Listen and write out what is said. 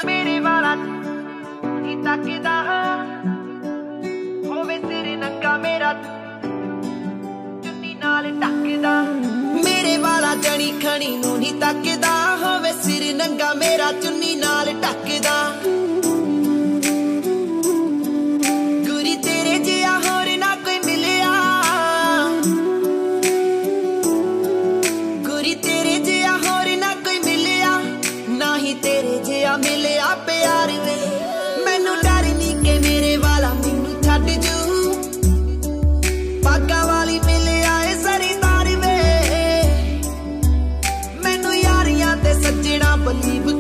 मेरे वाला नी तकदा होवे सिर नंगा मेरा चुन्नी नाल टकदा मेरे वाला जनी खनी नू नी तकदा होवे सिर नंगा मेरा चुन्नी नाल टकदा गुरी तेरे जिया होर ना कोई मिलिया गुरी तेरे जिया होर ना कोई मिलिया ना ही तेरे जिया मिलिया प्यार वे मैनू डर नी के मेरे वाला मैनू छड्ड जू पागा वाली मिलिया ए सरीदार वे मैनू यारियां ते सज्जणा बलीव